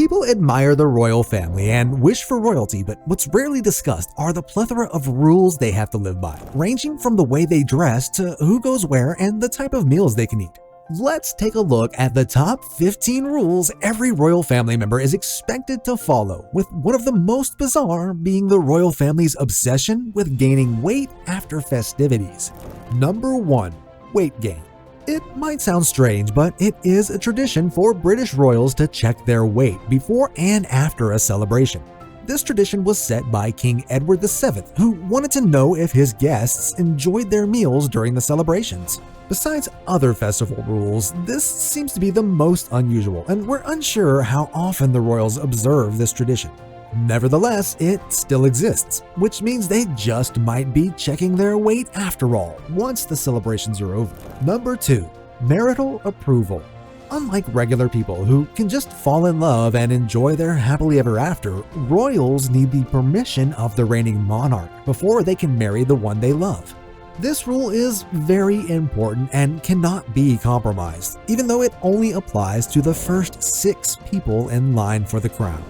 People admire the royal family and wish for royalty, but what's rarely discussed are the plethora of rules they have to live by, ranging from the way they dress to who goes where and the type of meals they can eat. Let's take a look at the top 15 rules every royal family member is expected to follow, with one of the most bizarre being the royal family's obsession with gaining weight after festivities. Number 1. Weight gain. It might sound strange, but it is a tradition for British royals to check their weight before and after a celebration. This tradition was set by King Edward VII, who wanted to know if his guests enjoyed their meals during the celebrations. Besides other festival rules, this seems to be the most unusual, and we're unsure how often the royals observe this tradition. Nevertheless, it still exists, which means they just might be checking their weight after all, once the celebrations are over. Number 2. Marital approval. Unlike regular people who can just fall in love and enjoy their happily ever after, royals need the permission of the reigning monarch before they can marry the one they love. This rule is very important and cannot be compromised, even though it only applies to the first 6 people in line for the crown.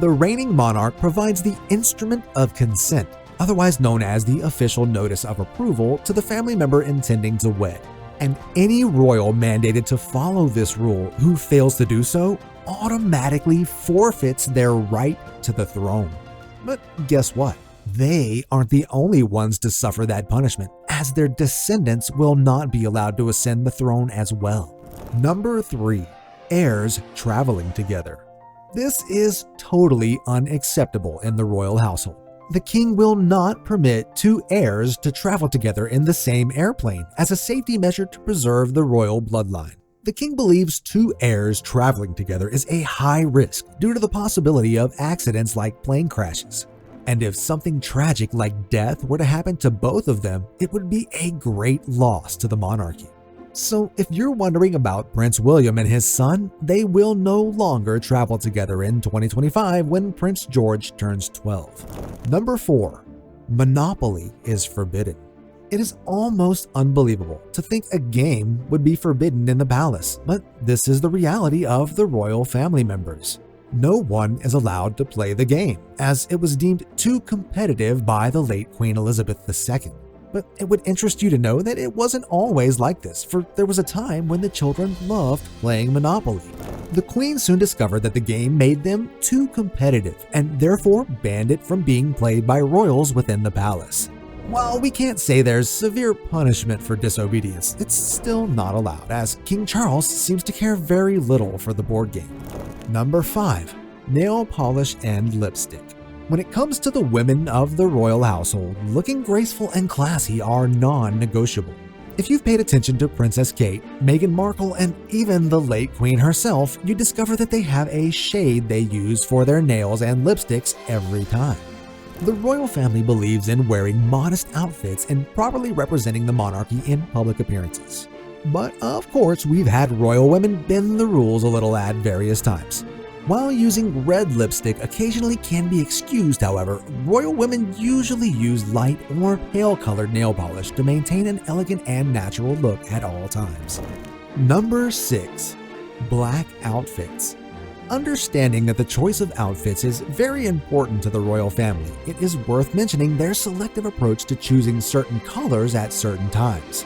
The reigning monarch provides the instrument of consent, otherwise known as the official notice of approval, to the family member intending to wed. And any royal mandated to follow this rule who fails to do so automatically forfeits their right to the throne. But guess what? They aren't the only ones to suffer that punishment, as their descendants will not be allowed to ascend the throne as well. Number 3. Heirs traveling together. This is totally unacceptable in the royal household. The king will not permit 2 heirs to travel together in the same airplane as a safety measure to preserve the royal bloodline. The king believes 2 heirs traveling together is a high risk due to the possibility of accidents like plane crashes. And if something tragic like death were to happen to both of them, it would be a great loss to the monarchy. So if you're wondering about Prince William and his son, they will no longer travel together in 2025 when Prince George turns 12. Number 4. Monopoly is forbidden. It is almost unbelievable to think a game would be forbidden in the palace, but this is the reality of the royal family members. No one is allowed to play the game, as it was deemed too competitive by the late Queen Elizabeth II. But it would interest you to know that it wasn't always like this, for there was a time when the children loved playing Monopoly. The Queen soon discovered that the game made them too competitive and therefore banned it from being played by royals within the palace. While we can't say there's severe punishment for disobedience, it's still not allowed, as King Charles seems to care very little for the board game. Number 5. Nail polish and lipstick. When it comes to the women of the royal household, looking graceful and classy are non-negotiable. If you've paid attention to Princess Kate, Meghan Markle, and even the late Queen herself, you discover that they have a shade they use for their nails and lipsticks every time. The royal family believes in wearing modest outfits and properly representing the monarchy in public appearances. But of course, we've had royal women bend the rules a little at various times. While using red lipstick occasionally can be excused, however, royal women usually use light or pale-colored nail polish to maintain an elegant and natural look at all times. Number 6. Black outfits. Understanding that the choice of outfits is very important to the royal family, it is worth mentioning their selective approach to choosing certain colors at certain times.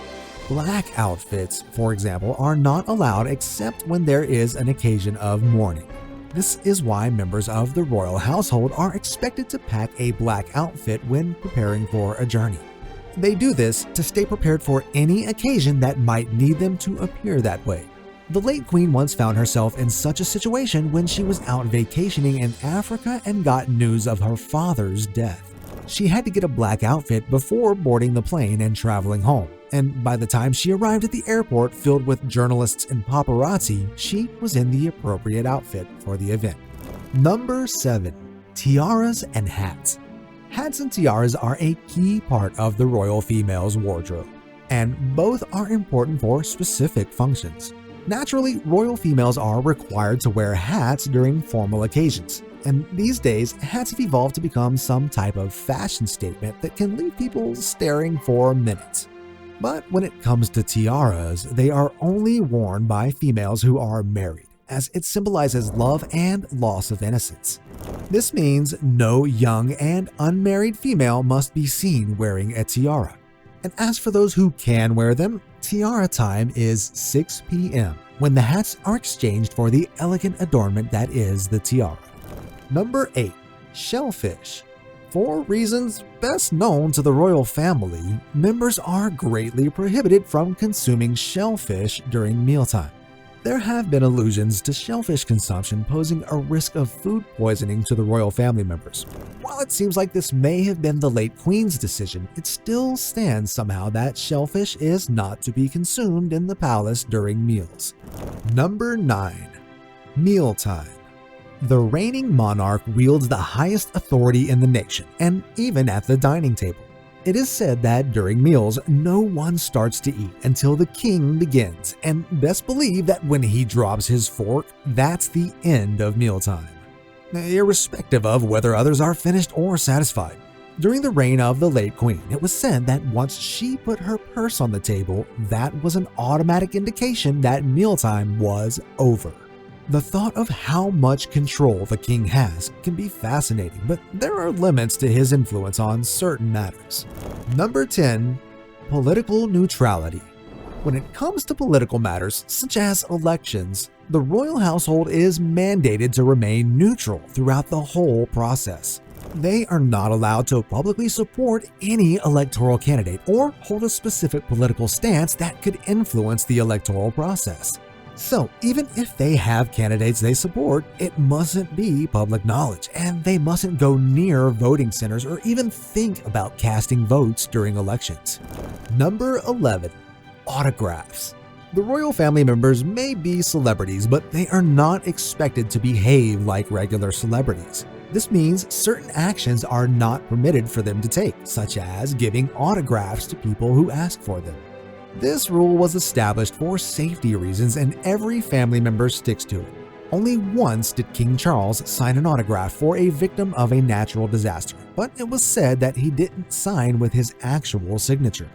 Black outfits, for example, are not allowed except when there is an occasion of mourning. This is why members of the royal household are expected to pack a black outfit when preparing for a journey. They do this to stay prepared for any occasion that might need them to appear that way. The late Queen once found herself in such a situation when she was out vacationing in Africa and got news of her father's death. She had to get a black outfit before boarding the plane and traveling home, and by the time she arrived at the airport filled with journalists and paparazzi, she was in the appropriate outfit for the event. Number 7. Tiaras and hats. Hats and tiaras are a key part of the royal female's wardrobe, and both are important for specific functions. Naturally, royal females are required to wear hats during formal occasions, and these days, hats have evolved to become some type of fashion statement that can leave people staring for minutes. But when it comes to tiaras, they are only worn by females who are married, as it symbolizes love and loss of innocence. This means no young and unmarried female must be seen wearing a tiara. And as for those who can wear them, tiara time is 6 p.m. when the hats are exchanged for the elegant adornment that is the tiara. Number 8. Shellfish. For reasons best known to the royal family, members are greatly prohibited from consuming shellfish during mealtime. There have been allusions to shellfish consumption posing a risk of food poisoning to the royal family members. While it seems like this may have been the late Queen's decision, it still stands somehow that shellfish is not to be consumed in the palace during meals. Number 9. Mealtime. The reigning monarch wields the highest authority in the nation, and even at the dining table. It is said that during meals, no one starts to eat until the king begins, and best believe that when he drops his fork, that's the end of mealtime, irrespective of whether others are finished or satisfied. During the reign of the late queen, it was said that once she put her purse on the table, that was an automatic indication that mealtime was over. The thought of how much control the king has can be fascinating, but there are limits to his influence on certain matters. Number 10. Political neutrality. When it comes to political matters, such as elections, the royal household is mandated to remain neutral throughout the whole process. They are not allowed to publicly support any electoral candidate or hold a specific political stance that could influence the electoral process. So, even if they have candidates they support, it mustn't be public knowledge, and they mustn't go near voting centers or even think about casting votes during elections. Number 11. Autographs. The royal family members may be celebrities, but they are not expected to behave like regular celebrities. This means certain actions are not permitted for them to take, such as giving autographs to people who ask for them. This rule was established for safety reasons, and every family member sticks to it. Only once did King Charles sign an autograph for a victim of a natural disaster, but it was said that he didn't sign with his actual signature.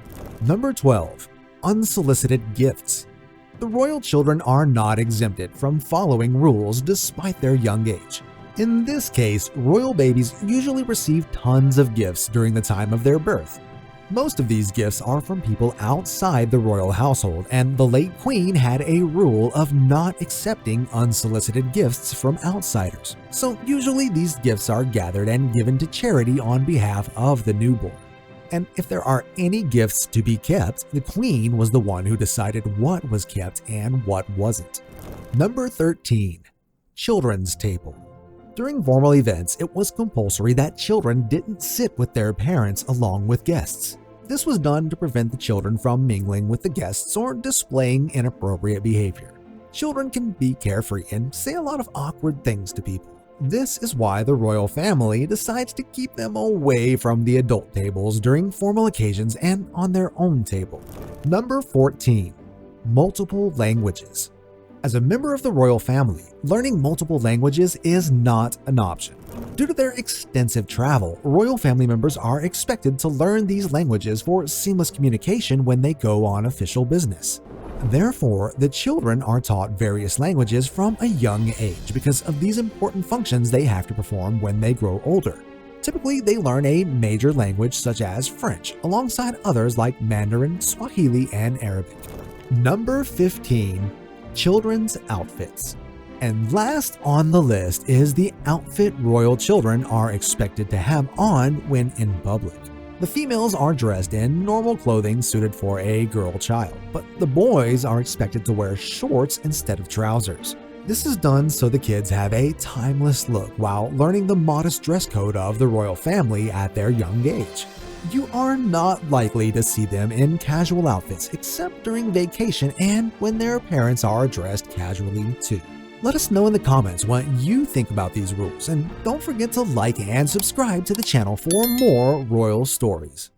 Number 12. Unsolicited gifts. The royal children are not exempted from following rules despite their young age. In this case, royal babies usually receive tons of gifts during the time of their birth. Most of these gifts are from people outside the royal household, and the late queen had a rule of not accepting unsolicited gifts from outsiders. So usually these gifts are gathered and given to charity on behalf of the newborn. And if there are any gifts to be kept, the queen was the one who decided what was kept and what wasn't. Number 13. Children's table. During formal events, it was compulsory that children didn't sit with their parents along with guests. This was done to prevent the children from mingling with the guests or displaying inappropriate behavior. Children can be carefree and say a lot of awkward things to people. This is why the royal family decides to keep them away from the adult tables during formal occasions and on their own table. Number 14. Multiple languages. As a member of the royal family, learning multiple languages is not an option. Due to their extensive travel, royal family members are expected to learn these languages for seamless communication when they go on official business. Therefore, the children are taught various languages from a young age because of these important functions they have to perform when they grow older. Typically, they learn a major language such as French, alongside others like Mandarin, Swahili, and Arabic. Number 15. Children's outfits. And last on the list is the outfit royal children are expected to have on when in public. The females are dressed in normal clothing suited for a girl child, but the boys are expected to wear shorts instead of trousers. This is done so the kids have a timeless look while learning the modest dress code of the royal family at their young age. You are not likely to see them in casual outfits except during vacation and when their parents are dressed casually too. Let us know in the comments what you think about these rules, and don't forget to like and subscribe to the channel for more royal stories.